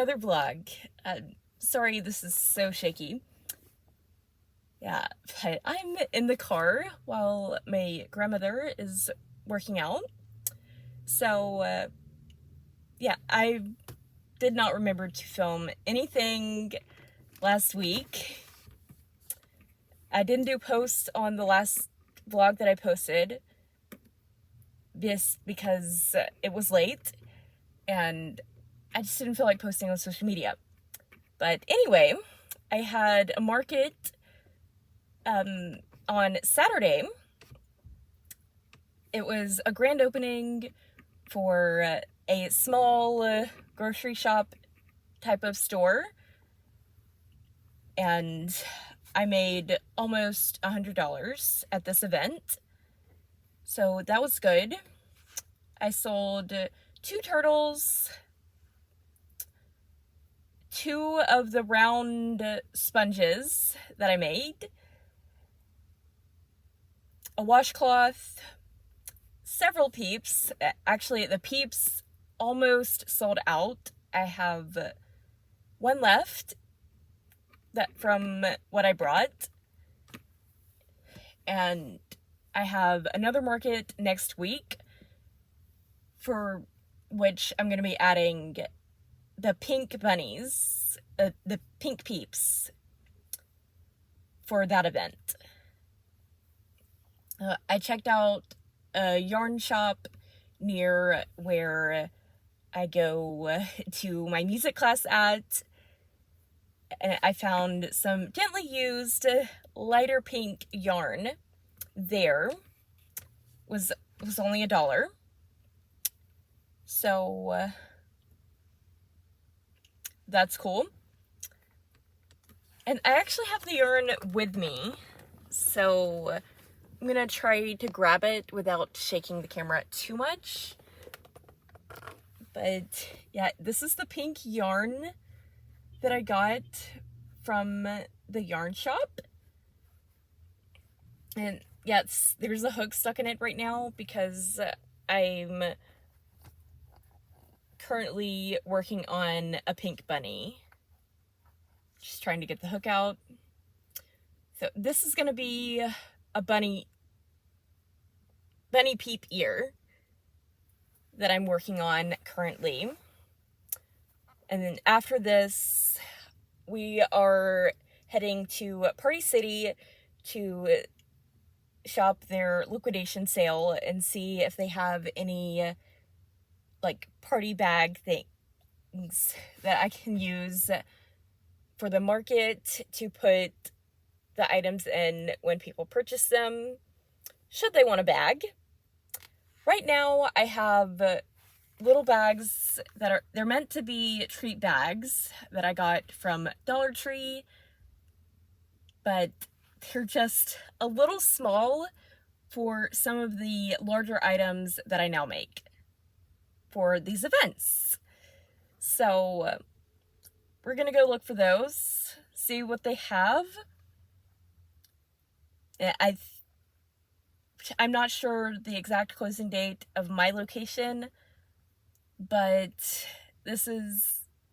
another vlog. Sorry this is so shaky. Yeah, but I'm in the car while my grandmother is working out. So, yeah, I did not remember to film anything last week. I didn't do posts on the last vlog that I posted just because it was late and I just didn't feel like posting on social media. But anyway, I had a market on Saturday. It was a grand opening for a small grocery shop type of store, and I made almost $100 at this event, so that was good. I sold 2 turtles, 2 of the round sponges that I made, a washcloth, several peeps. Actually, the peeps almost sold out. I have 1 left that from what I brought, and I have another market next week for which I'm going to be adding the pink bunnies, the pink peeps for that event. I checked out a yarn shop near where I go to my music class at, and I found some gently used lighter pink yarn there. Was only $1. So that's cool. And I actually have the yarn with me, so I'm gonna try to grab it without shaking the camera too much. But yeah, this is the pink yarn that I got from the yarn shop. And yeah, there's a hook stuck in it right now because I'm currently working on a pink bunny. Just trying to get the hook out. So this is gonna be a bunny peep ear that I'm working on currently. And then after this, we are heading to Party City to shop their liquidation sale and see if they have any like party bag things that I can use for the market to put the items in when people purchase them, should they want a bag. Right now I have little bags they're meant to be treat bags that I got from Dollar Tree, but they're just a little small for some of the larger items that I now make for these events. So we're gonna go look for those, see what they have. I'm not sure the exact closing date of my location, but this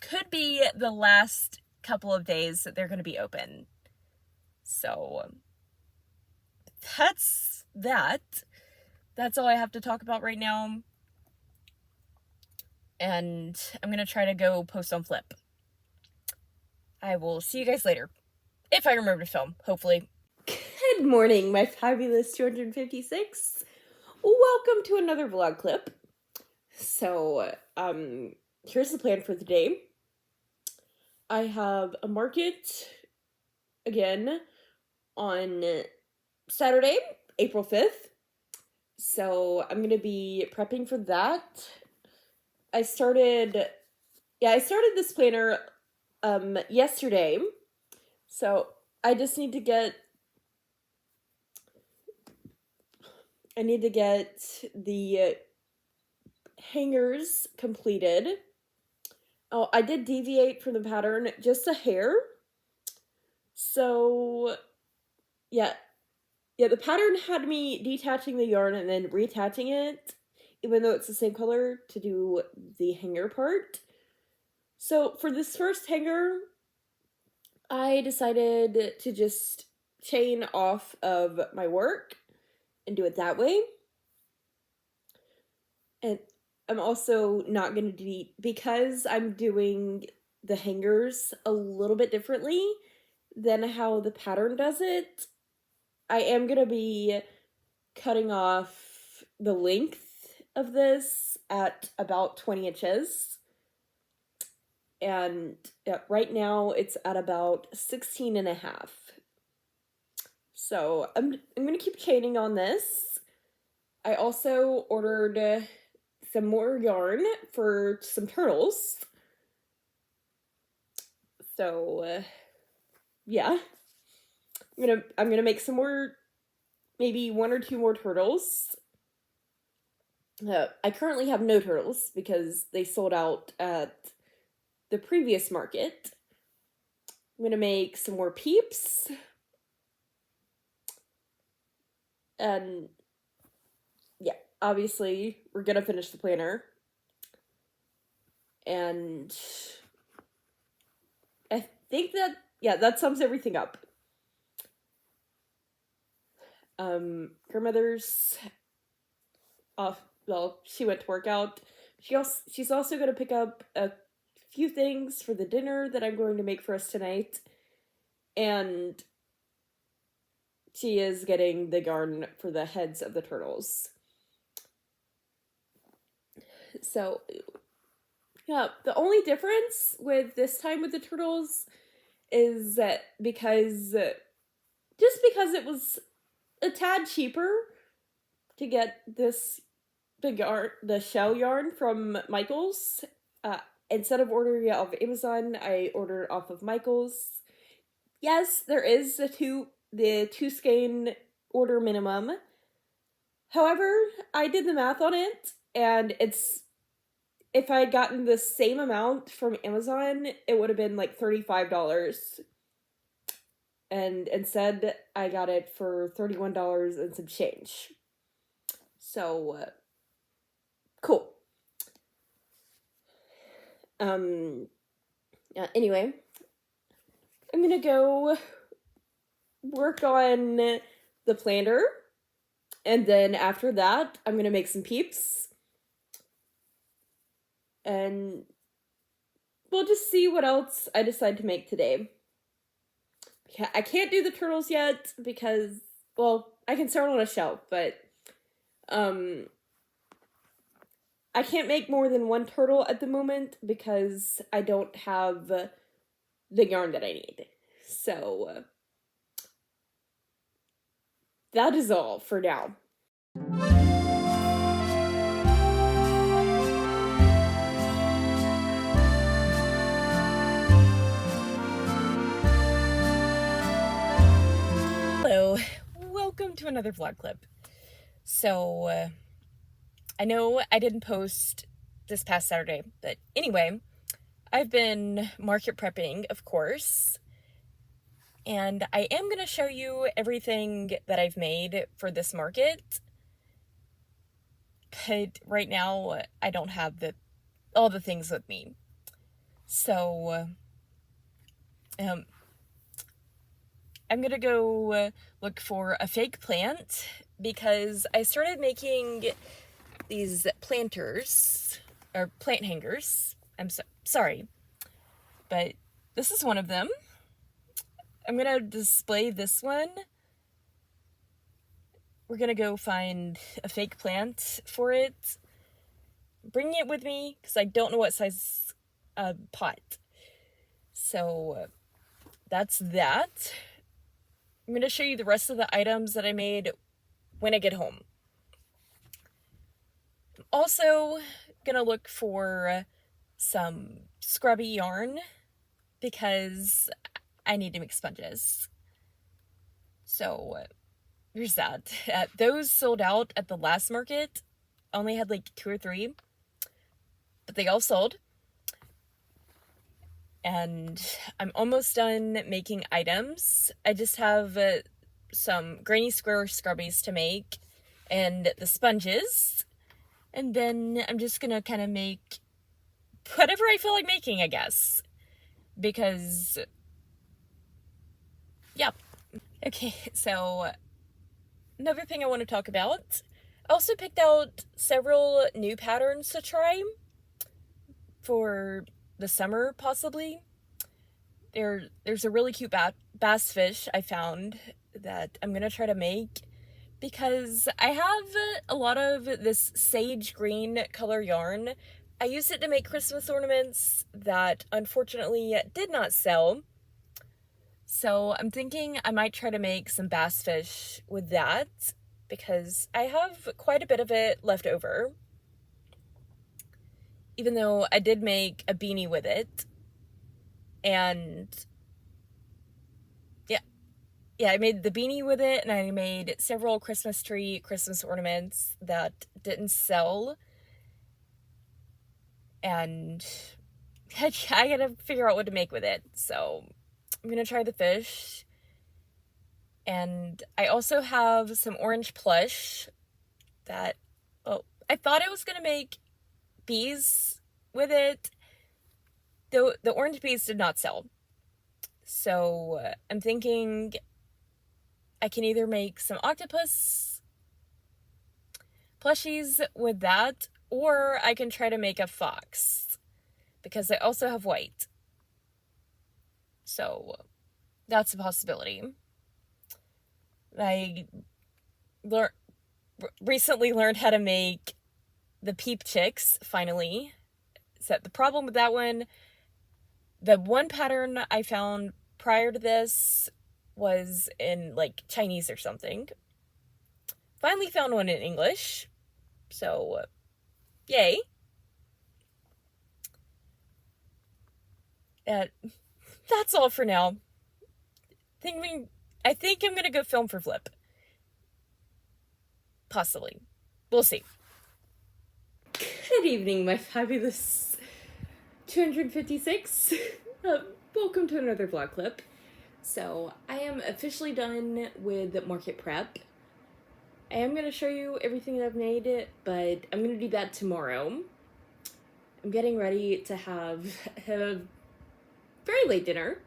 could be the last couple of days that they're going to be open. So that's that. That's all I have to talk about right now. And I'm going to try to go post on Flip. I will see you guys later. If I remember to film, hopefully. Good morning, my fabulous 256. Welcome to another vlog clip. So, here's the plan for the day. I have a market again on Saturday, April 5th. So, I'm going to be prepping for that. I started this planner yesterday. So, I just need to get the hangers completed. Oh, I did deviate from the pattern just a hair. So, yeah, the pattern had me detaching the yarn and then reattaching it, even though it's the same color, to do the hanger part. So for this first hanger, I decided to just chain off of my work and do it that way. And I'm also not going to delete, because I'm doing the hangers a little bit differently than how the pattern does it. I am going to be cutting off the length of this at about 20 inches. And right now it's at about 16 and a half. So I'm going to keep chaining on this. I also ordered some more yarn for some turtles. So yeah, I'm gonna make some more, maybe one or two more turtles. I currently have no turtles because they sold out at the previous market. I'm gonna make some more peeps, and yeah, obviously we're gonna finish the planner. And I think that sums everything up. Grandmother's off. Well, she went to work out. She's also going to pick up a few things for the dinner that I'm going to make for us tonight, and she is getting the yarn for the heads of the turtles. So yeah, the only difference with this time with the turtles is that because it was a tad cheaper to get the shell yarn from Michaels. Instead of ordering it off of Amazon, I ordered off of Michaels. Yes, there is the two skein order minimum. However, I did the math on it, and if I had gotten the same amount from Amazon, it would have been like $35. And instead, I got it for $31 and some change. So, cool. Anyway, I'm gonna go work on the planner, and then after that, I'm gonna make some peeps, and we'll just see what else I decide to make today. I can't do the turtles yet because, well, I can start on a shelf, but I can't make more than one turtle at the moment because I don't have the yarn that I need. So that is all for now. Hello, welcome to another vlog clip. So I know I didn't post this past Saturday, but anyway, I've been market prepping, of course, and I am going to show you everything that I've made for this market, but right now I don't have all the things with me. So I'm going to go look for a fake plant because I started making these planters, or plant hangers. I'm sorry, but this is one of them. I'm gonna display this one. We're gonna go find a fake plant for it. Bringing it with me because I don't know what size pot. So that's that. I'm gonna show you the rest of the items that I made when I get home. I'm also gonna look for some scrubby yarn because I need to make sponges. So there's that. Those sold out at the last market. Only had like 2 or 3, but they all sold. And I'm almost done making items. I just have some granny square scrubbies to make and the sponges. And then I'm just gonna kind of make whatever I feel like making, I guess. Because, yeah. Okay, so another thing I want to talk about. I also picked out several new patterns to try for the summer, possibly. There's a really cute bass fish I found that I'm gonna try to make because I have a lot of this sage green color yarn. I used it to make Christmas ornaments that unfortunately did not sell. So I'm thinking I might try to make some bass fish with that because I have quite a bit of it left over. Even though I did make a beanie with it. And yeah, I made the beanie with it, and I made several Christmas ornaments that didn't sell. And I gotta figure out what to make with it. So I'm gonna try the fish. And I also have some orange plush that, oh, I thought I was gonna make bees with it, though the orange bees did not sell. So I'm thinking I can either make some octopus plushies with that, or I can try to make a fox, because I also have white. So that's a possibility. I recently learned how to make the peep chicks, finally. So the problem with that one, the one pattern I found prior to this was in like Chinese or something. Finally found one in English. So, yay. That's all for now. I think I'm gonna go film for Flip. Possibly. We'll see. Good evening, my fabulous 256. Welcome to another vlog clip. So, I am officially done with market prep. I am going to show you everything that I've made, but I'm going to do that tomorrow. I'm getting ready to have a very late dinner.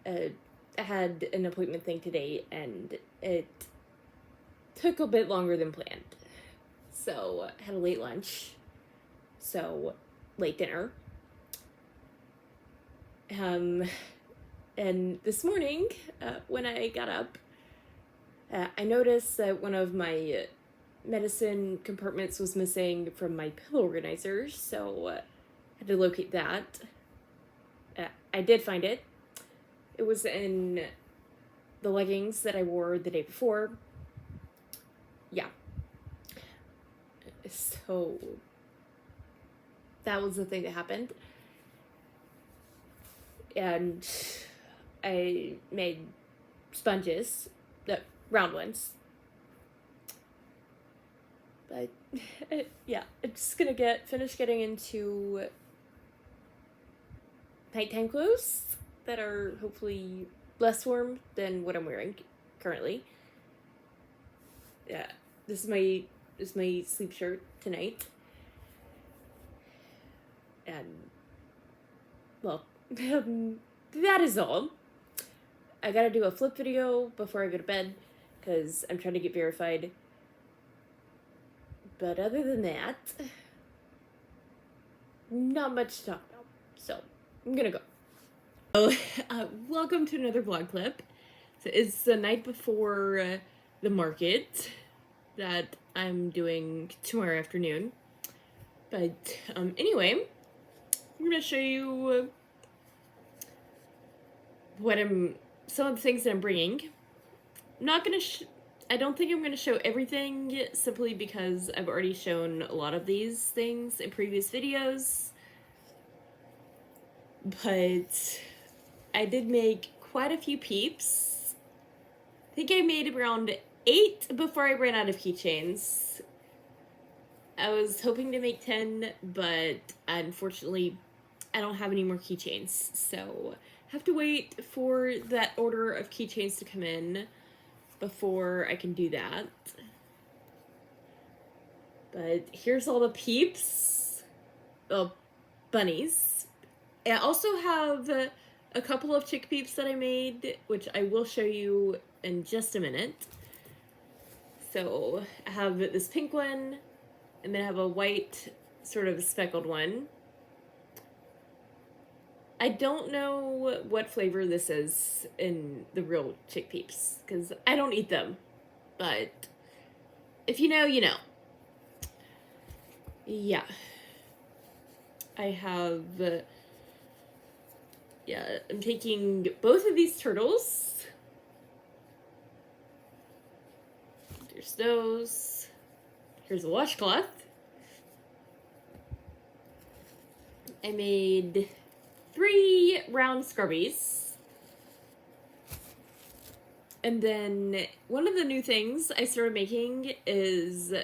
I had an appointment thing today, and it took a bit longer than planned. So, I had a late lunch. So, late dinner. And this morning, when I got up, I noticed that one of my medicine compartments was missing from my pillow organizer, so I had to locate that. I did find it. It was in the leggings that I wore the day before. Yeah. So that was the thing that happened. And I made sponges, the round ones. But yeah, I'm just gonna finish getting into nighttime clothes that are hopefully less warm than what I'm wearing currently. Yeah, this is my sleep shirt tonight. And well, that is all. I gotta do a flip video before I go to bed because I'm trying to get verified. But other than that, not much to talk about. So I'm gonna go. So, welcome to another vlog clip. So it's the night before the market that I'm doing tomorrow afternoon. But anyway, I'm gonna show you some of the things that I'm bringing. I'm not gonna I don't think I'm gonna show everything simply because I've already shown a lot of these things in previous videos. But I did make quite a few peeps. I think I made around 8 before I ran out of keychains. I was hoping to make 10, but unfortunately I don't have any more keychains, so I have to wait for that order of keychains to come in before I can do that. But here's all the peeps. bunnies. I also have a couple of chick peeps that I made, which I will show you in just a minute. So I have this pink one, and then I have a white sort of speckled one. I don't know what flavor this is in the real chick peeps, because I don't eat them. But if you know, you know. Yeah. I have, I'm taking both of these turtles. There's those. Here's a washcloth. I made 3 round scrubbies. And then one of the new things I started making is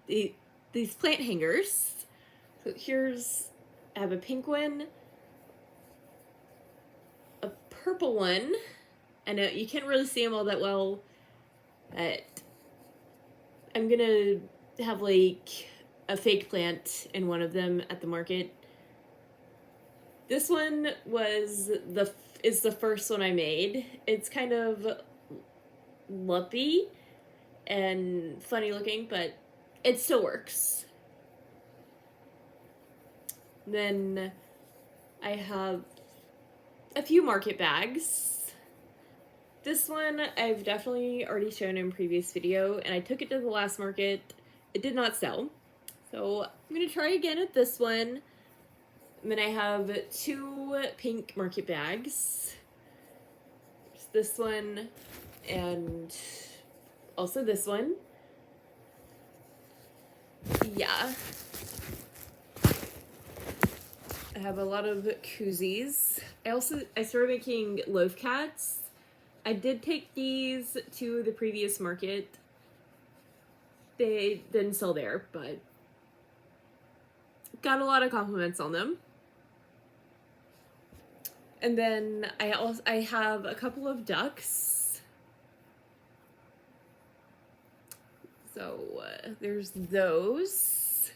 these plant hangers. So I have a pink one, a purple one. I know you can't really see them all that well, but I'm gonna have like a fake plant in one of them at the market. This one is the first one I made. It's kind of lumpy and funny looking, but it still works. Then I have a few market bags. This one I've definitely already shown in a previous video, and I took it to the last market. It did not sell. So I'm gonna try again with this one. And then I have 2 pink market bags. There's this one and also this one. Yeah. I have a lot of koozies. I started making loaf cats. I did take these to the previous market. They didn't sell there, but got a lot of compliments on them. And then I have a couple of ducks. So there's those.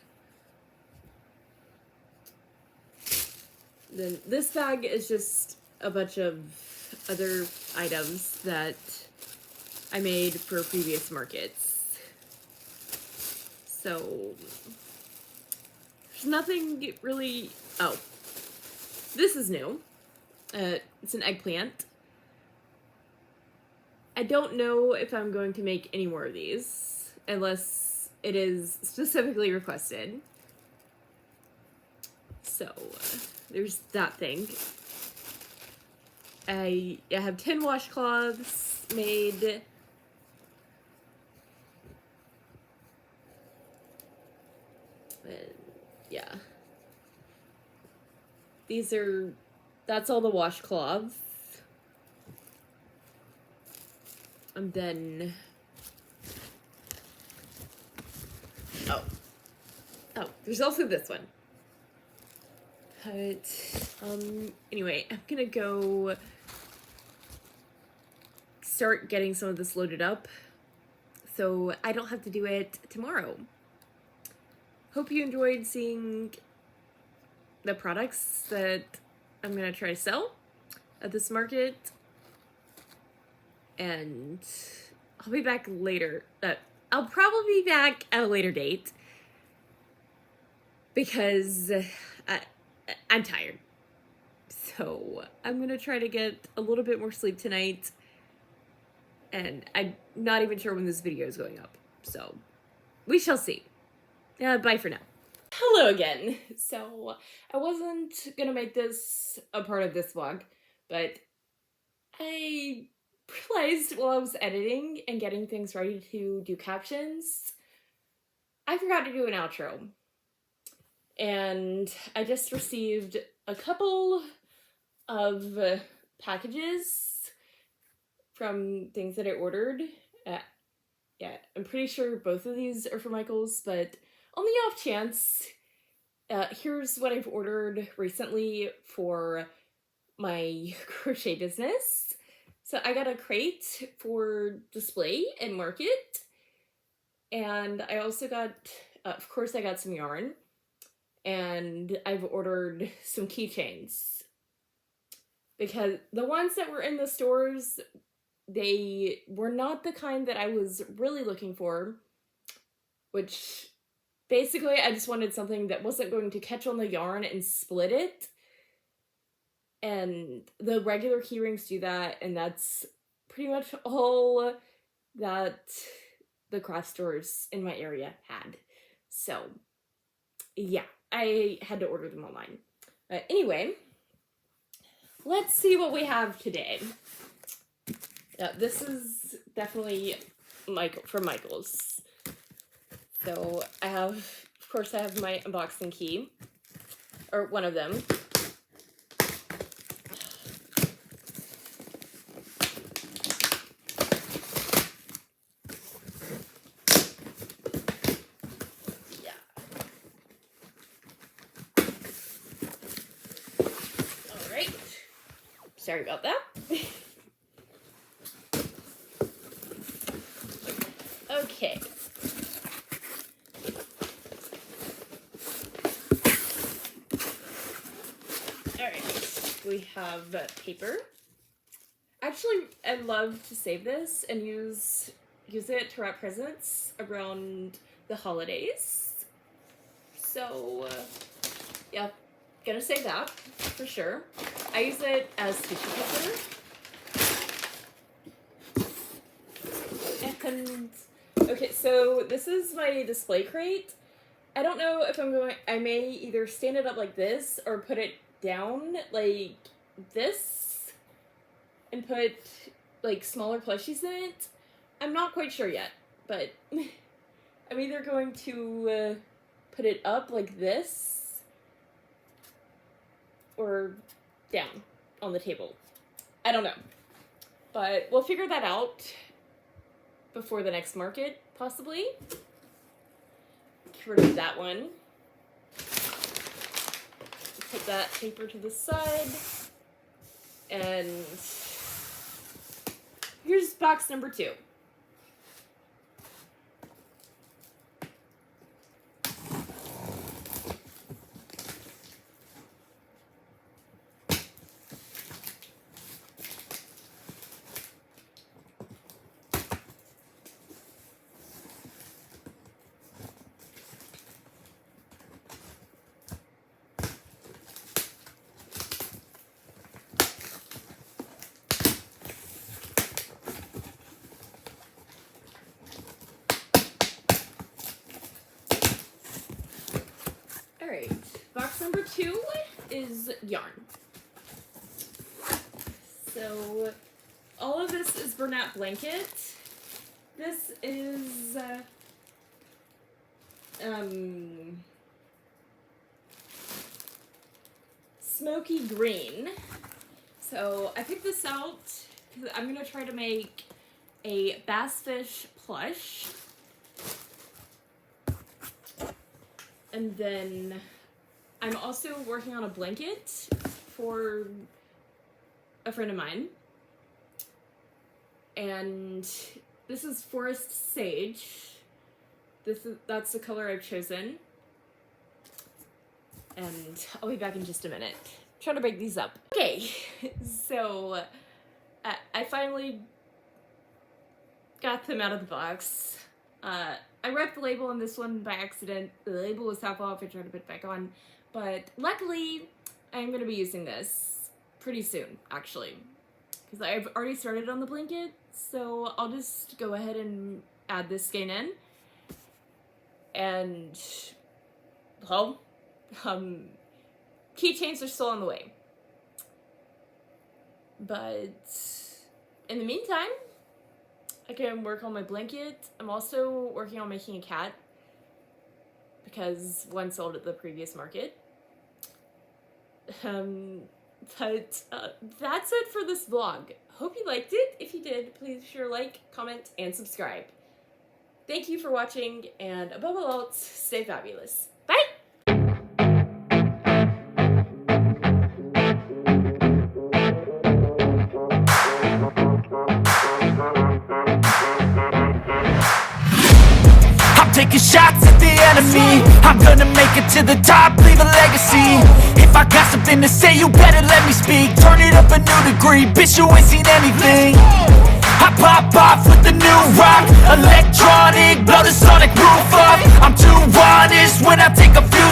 Then this bag is just a bunch of other items that I made for previous markets. So there's nothing really. Oh, this is new. It's an eggplant. I don't know if I'm going to make any more of these unless it is specifically requested. So there's that thing. I have 10 washcloths made. And yeah. That's all the washcloths. And then, oh, there's also this one. But, anyway, I'm gonna go start getting some of this loaded up so I don't have to do it tomorrow. Hope you enjoyed seeing the products that I'm gonna try to sell at this market. And I'll be back later. I'll probably be back at a later date because I'm tired. So I'm gonna try to get a little bit more sleep tonight. And I'm not even sure when this video is going up. So we shall see. Bye for now. Hello again. So I wasn't gonna make this a part of this vlog, but I realized while I was editing and getting things ready to do captions, I forgot to do an outro. And I just received a couple of packages from things that I ordered. Yeah, I'm pretty sure both of these are for Michael's, but on the off chance, here's what I've ordered recently for my crochet business. So I got a crate for display and market, and I also got, of course I got some yarn, and I've ordered some keychains. Because the ones that were in the stores, they were not the kind that I was really looking for, which basically I just wanted something that wasn't going to catch on the yarn and split it. And the regular key rings do that, and that's pretty much all that the craft stores in my area had. So, yeah, I had to order them online. Anyway, let's see what we have today. This is definitely from Michael's. So I have, of course, I have my unboxing key, or one of them. Yeah. All right. Sorry about that. Okay. Alright, we have paper. Actually, I love to save this and use it to wrap presents around the holidays. So, yeah, gonna save that for sure. I use it as tissue paper. And okay, so this is my display crate. I don't know if I may either stand it up like this or put it down like this and put like smaller plushies in it. I'm not quite sure yet, but I'm either going to put it up like this or down on the table. I don't know, but we'll figure that out before the next market, possibly. Get rid of that one. Put that paper to the side. And here's box number 2. Alright, box number 2 is yarn. So, all of this is Bernat Blanket. This is, smoky green. So, I picked this out because I'm going to try to make a bass fish plush. And then I'm also working on a blanket for a friend of mine. And this is Forest Sage. That's the color I've chosen. And I'll be back in just a minute. I'm trying to break these up. Okay, so I finally got them out of the box. I ripped the label on this one by accident. The label was half off. I tried to put it back on. But luckily, I'm going to be using this pretty soon, actually. Because I've already started on the blanket. So I'll just go ahead and add this skein in. And, well, keychains are still on the way. But in the meantime, I can work on my blanket. I'm also working on making a cat because one sold at the previous market. But that's it for this vlog. Hope you liked it. If you did, please be sure to like, comment, and subscribe. Thank you for watching, and above all else, stay fabulous. Bye! taking shots at the enemy. I'm gonna make it to the top, leave a legacy. If I got something to say, you better let me speak. Turn it up a new degree, bitch, you ain't seen anything. I pop off with the new rock, electronic, blow the sonic roof up. I'm too honest when I take a few